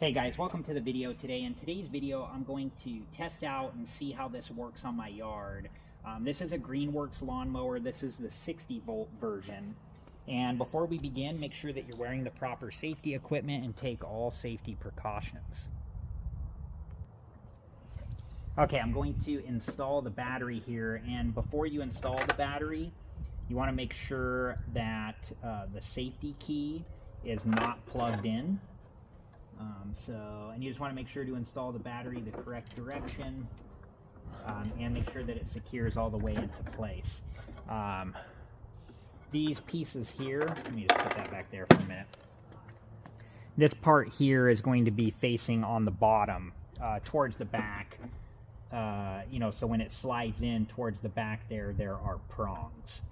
Hey guys, welcome to the video today. In today's video, I'm going to test out and see how this works on my yard. This is a Greenworks lawnmower. This is the 60-volt version. And before we begin, make sure that you're wearing the proper safety equipment and take all safety precautions. Okay, I'm going to install the battery here. And before you install the battery, you want to make sure that the safety key is not plugged in. And you just want to make sure to install the battery the correct direction and make sure that it secures all the way into place. These pieces here, let me just put that back there for a minute. This part here is going to be facing on the bottom towards the back, so when it slides in towards the back there are prongs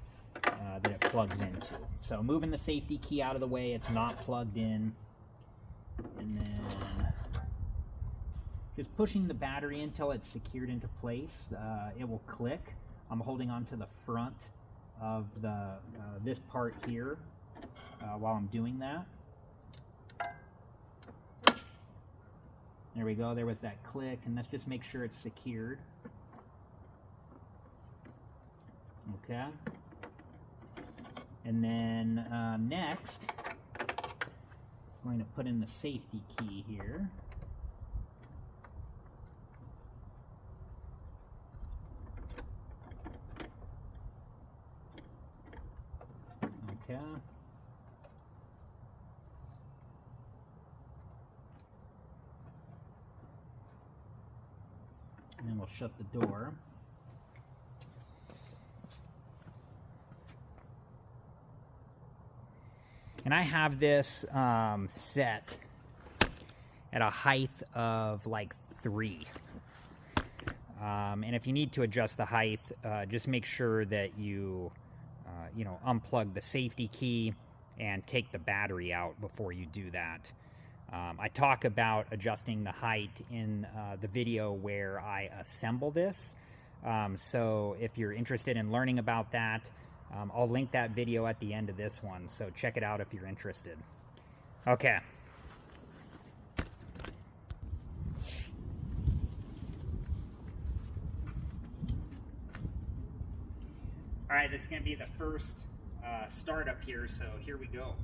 that it plugs into. So moving the safety key out of the way, it's not plugged in. And then just pushing the battery until it's secured into place. It will click. I'm holding on to the front of the this part here while I'm doing that. There we go. There was that click, and let's just make sure it's secured. Okay. And then next, I'm going to put in the safety key here. Okay. And then we'll shut the door. And I have this set at a height of like 3. And if you need to adjust the height, just make sure that you, unplug the safety key and take the battery out before you do that. I talk about adjusting the height in the video where I assemble this. So if you're interested in learning about that, I'll link that video at the end of this one, so check it out if you're interested. Okay. All right, this is going to be the first startup here, so here we go.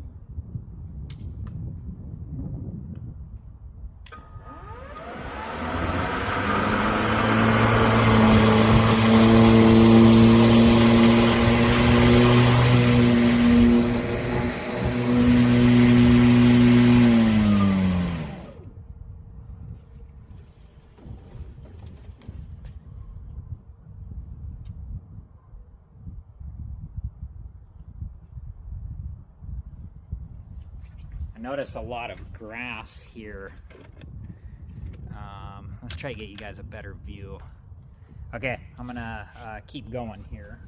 I notice a lot of grass here. Let's try to get you guys a better view. Okay, I'm gonna keep going here.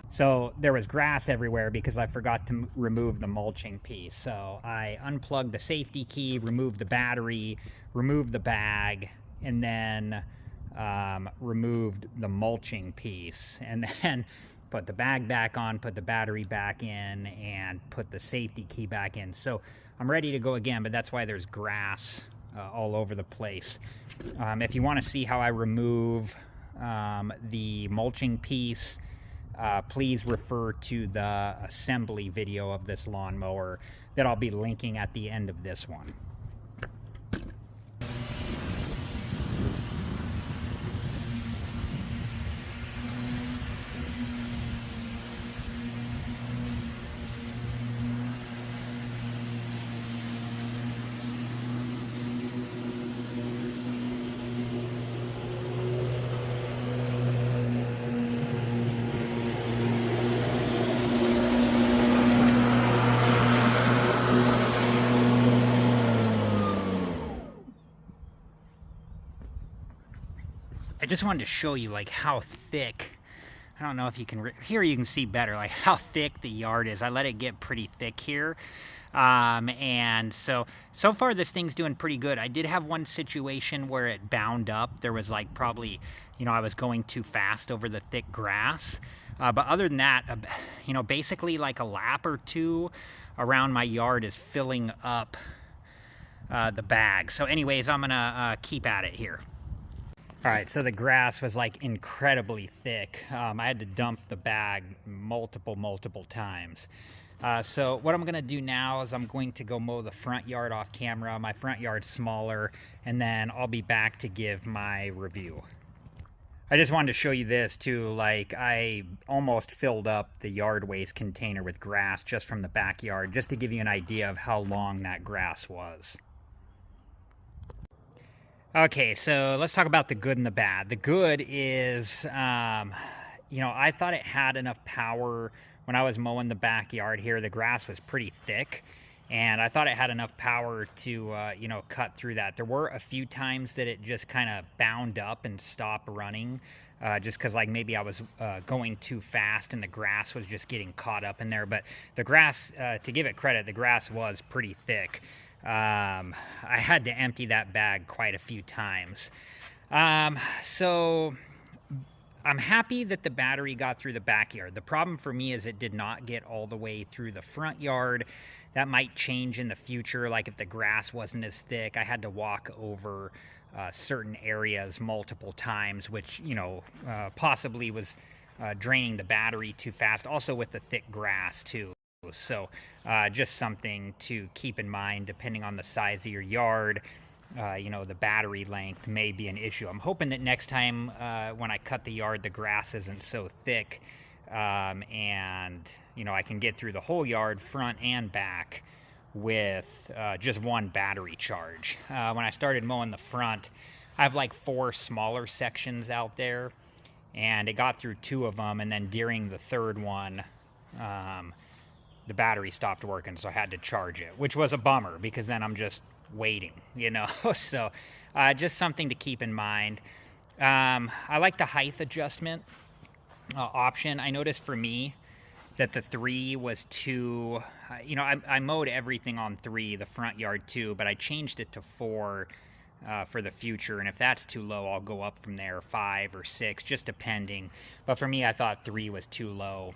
So there was grass everywhere because I forgot to remove the mulching piece. So I unplugged the safety key, removed the battery, removed the bag, and then removed the mulching piece. And then put the bag back on, put the battery back in, and put the safety key back in. So I'm ready to go again, but that's why there's grass all over the place. If you want to see how I remove the mulching piece, please refer to the assembly video of this lawnmower that I'll be linking at the end of this one. I just wanted to show you like how thick, I don't know if you can, here you can see better, like how thick the yard is. I let it get pretty thick here. And so far this thing's doing pretty good. I did have one situation where it bound up. There was like probably, I was going too fast over the thick grass. But other than that, basically like a lap or two around my yard is filling up the bag. So anyways, I'm gonna keep at it here. All right, so the grass was like incredibly thick. I had to dump the bag multiple times. So what I'm gonna do now is I'm going to go mow the front yard off camera. My front yard's smaller, and then I'll be back to give my review. I just wanted to show you this too. Like, I almost filled up the yard waste container with grass just from the backyard, just to give you an idea of how long that grass was. Okay, so let's talk about the good and the bad. The good is, I thought it had enough power when I was mowing the backyard here. The grass was pretty thick, and I thought it had enough power to, cut through that. There were a few times that it just kind of bound up and stopped running, just because like maybe I was going too fast and the grass was just getting caught up in there. But the grass, to give it credit, the grass was pretty thick. I had to empty that bag quite a few times. So I'm happy that the battery got through the backyard. The problem for me is it did not get all the way through the front yard. That might change in the future. Like if the grass wasn't as thick, I had to walk over certain areas multiple times, which, possibly was draining the battery too fast. Also with the thick grass too. So just something to keep in mind depending on the size of your yard. The battery length may be an issue. I'm hoping that next time when I cut the yard, the grass isn't so thick, and I can get through the whole yard, front and back, with just one battery charge. When I started mowing the front, I have like 4 smaller sections out there, and it got through 2 of them, and then during the third one, the battery stopped working, so I had to charge it, which was a bummer because then I'm just waiting, so just something to keep in mind. I like the height adjustment option. I noticed for me that the 3 was too, I mowed everything on 3, the front yard too, but I changed it to 4 for the future, and if that's too low, I'll go up from there, 5 or 6, just depending. But for me, I thought 3 was too low.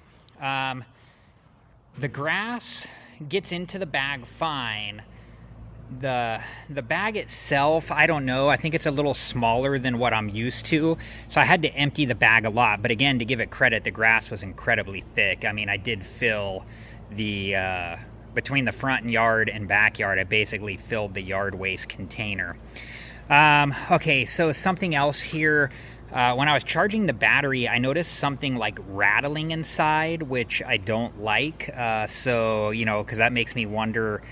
The grass gets into the bag fine. The bag itself, I don't know. I think it's a little smaller than what I'm used to. So I had to empty the bag a lot. But again, to give it credit, the grass was incredibly thick. I mean, I did fill the, between the front yard and backyard, I basically filled the yard waste container. Okay, so something else here. When I was charging the battery, I noticed something like rattling inside, which I don't like. Because that makes me wonder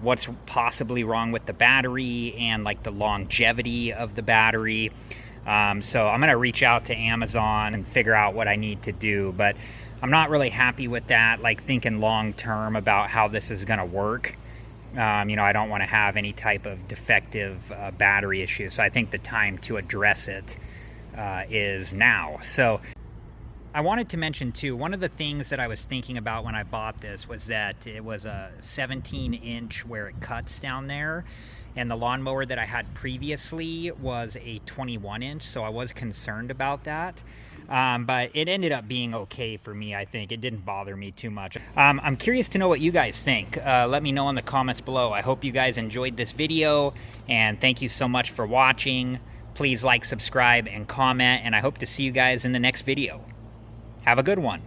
what's possibly wrong with the battery and like the longevity of the battery. So I'm going to reach out to Amazon and figure out what I need to do. But I'm not really happy with that, like thinking long term about how this is going to work. I don't want to have any type of defective battery issue. So I think the time to address it is now. So I wanted to mention too, one of the things that I was thinking about when I bought this was that it was a 17-inch where it cuts down there, and the lawnmower that I had previously was a 21-inch, so I was concerned about that. But it ended up being okay for me, I think. It didn't bother me too much. I'm curious to know what you guys think. Let me know in the comments below. I hope you guys enjoyed this video, and thank you so much for watching. Please like, subscribe, and comment, and I hope to see you guys in the next video. Have a good one.